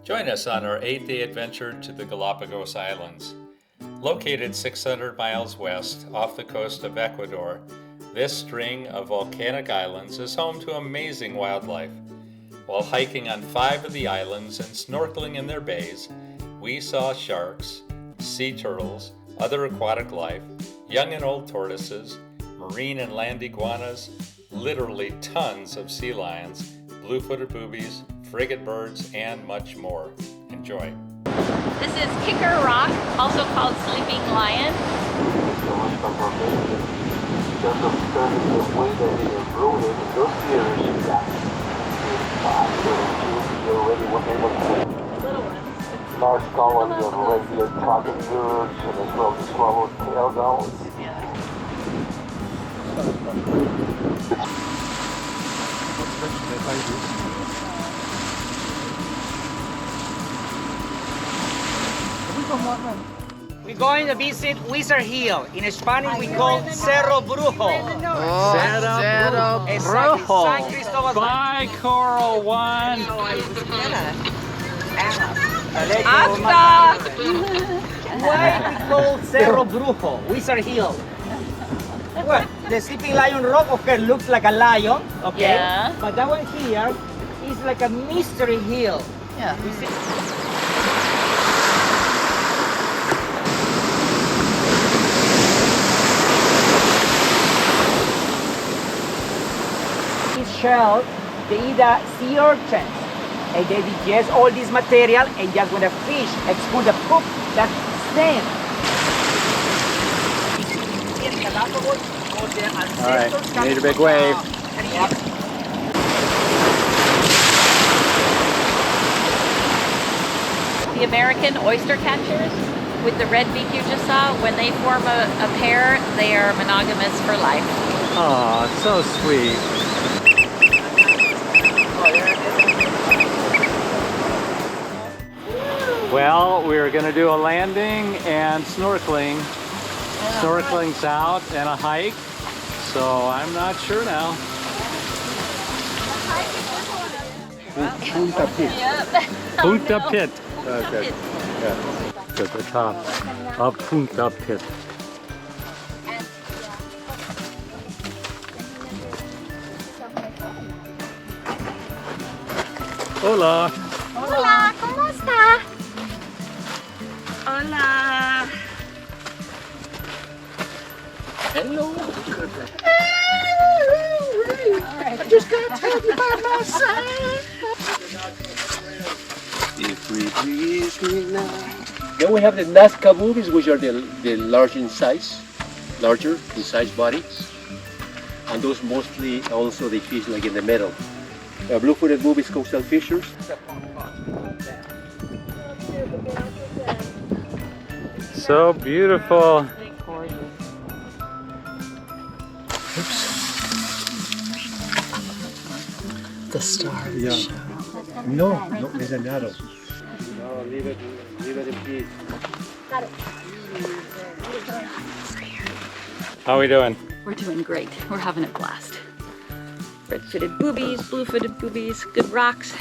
Join us on our 8-day adventure to the Galapagos Islands. Located 600 miles west off the coast of Ecuador, this string of volcanic islands is home to amazing wildlife. While hiking on 5 of the islands and snorkeling in their bays, we saw sharks, sea turtles, other aquatic life, young and old tortoises, marine and land iguanas, literally tons of sea lions, blue-footed boobies, frigate birds, and much more. Enjoy. This is Kicker Rock, also called Sleeping Lion. Large colony of regular talking birds and as well as swallow-tail gulls. We're going to visit Wizard Hill. In Spanish, we call Cerro Brujo. Cerro Exactly. Brujo. San Cristobal. Bye, Coral One. Hasta. Why we call Cerro Brujo, Wizard Hill? Well, the Sleeping Lion Rock, okay, looks like a lion, okay? Yeah. But that one here is like a mystery hill. Yeah. You see? These shells, they eat sea urchins. And they digest all this material, and just when a fish expels the poop, that's sand. In Galapagos, all the ancestors Need a big wave. The American oyster catchers with the red beak you just saw, when they form a pair, they are monogamous for life. Oh, so sweet. Well, we're going to do a landing and snorkeling. Snorkeling's out and a hike, so I'm not sure now. Punta Pit. Punta Pit. Okay. Yeah. To the top of Punta Pit. Hola. Hola, ¿cómo está? Hola. Hello. I just got to tell you about my son. If we breathe now. Then we have the Nazca boobies, which are the larger in size body. And those mostly also they fish like in the middle. Blue-footed boobies, coastal fishers. So beautiful. The stars. Yeah. No, there's an arrow. No, leave it in peace. How are we doing? We're doing great. We're having a blast. Red-footed boobies, blue-footed boobies, good rocks.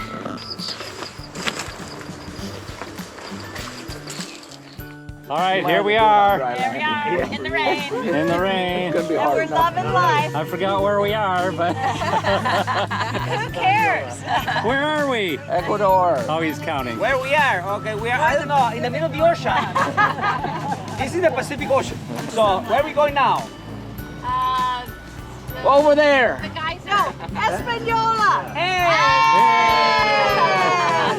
All right, here we are. There we are, in the rain. In the rain. We're loving life. I forgot where we are, but Who cares? where are we? Ecuador. Oh, he's counting. Where we are? Okay, we are, I don't know, in the middle of the ocean. This is the Pacific Ocean. So, where are we going now? Over there. The guys know. Espanola!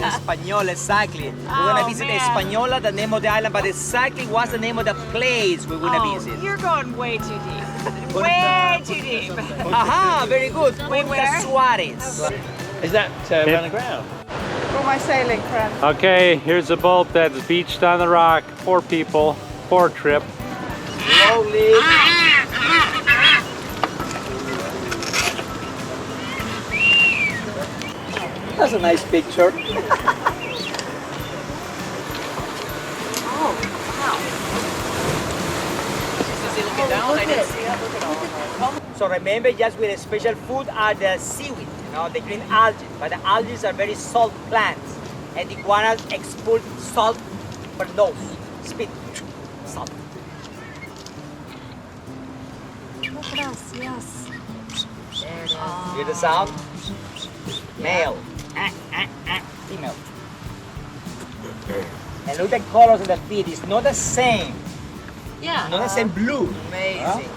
Española, exactly. We're gonna visit Española, the name of the island, but exactly what's the name of the place we're gonna visit? You're going way too deep. Way too deep. Aha, very good. Punta Suarez. Is that around the ground? For my sailing friend. Okay, here's a boat that's beached on the rock. 4 people, 4 trip. Slowly. That's a nice picture. So remember, just with a special food are the seaweed, you know, the green algae. But the algae are very salt plants. And iguanas expel salt per nose. Spit. Salt. Look at us, yes. There it is. Hear the sound? Male. Female. And look at the colors of the feet. It's not the same. Yeah. Not the same blue. Amazing.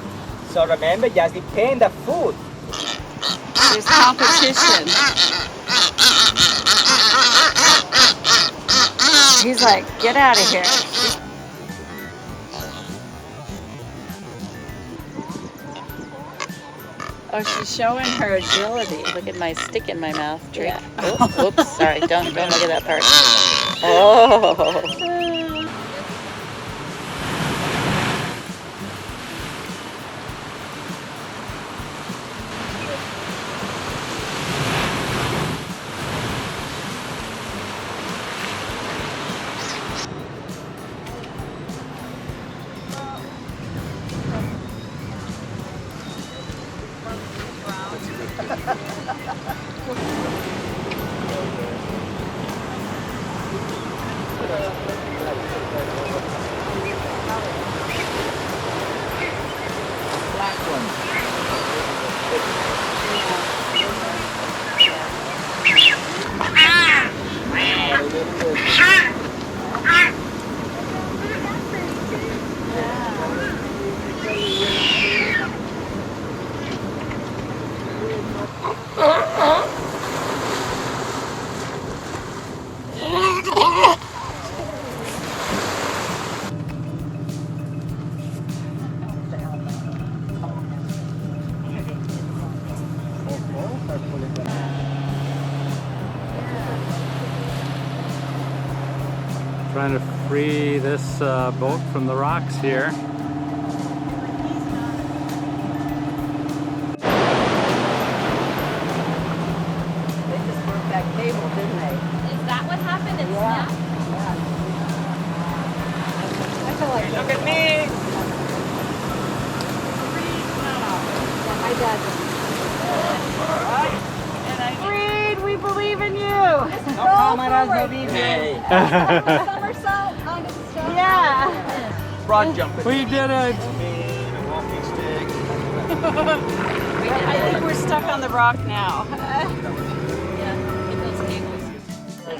So remember, just depend the food. There's competition. He's like, get out of here. Oh, she's showing her agility. Look at my stick in my mouth, Drake. Yeah. Oh, whoops, sorry, don't look at that part. Oh. Trying to free this boat from the rocks here. They just broke that cable, didn't they? Is that what happened? It snapped? I feel like Look at me! my dad. Reed, we believe in you. No cameras, no video. Somersault on the stone. Yeah. Frog jumping. We did it! I think we're stuck on the rock now.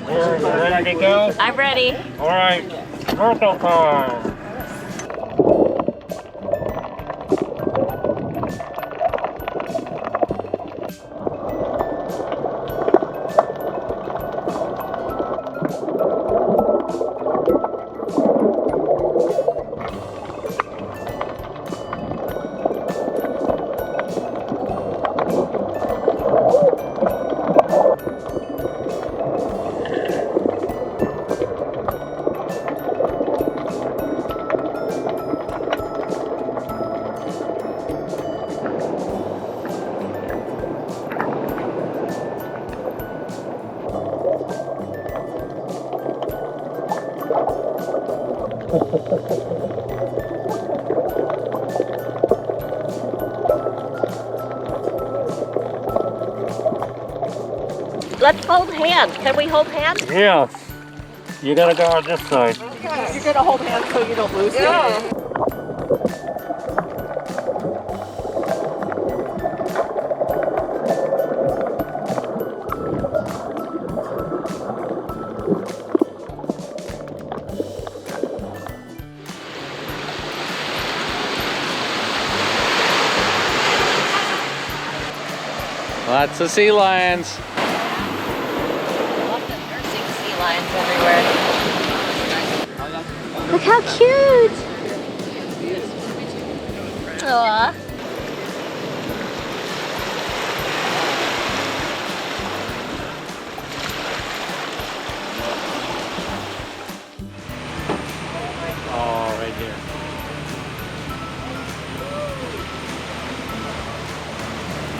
Ready to go? I'm ready. All right, snorkel time. Let's hold hands. Can we hold hands? Yeah. You gotta go on this side. You're gonna hold hands so you don't lose it. Lots of sea lions. I love the nursing sea lions everywhere. Look how cute! Aww. Oh, right here.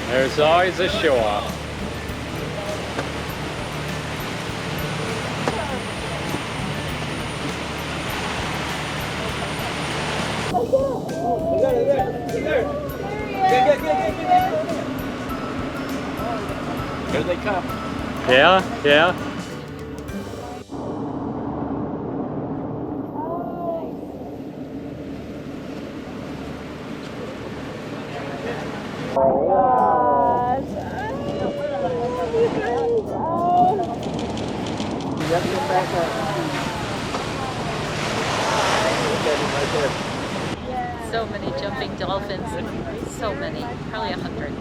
There's always a show-off. Here they come. Yeah, yeah. So many jumping dolphins. So many. Probably 100.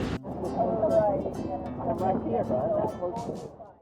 Right here, bro.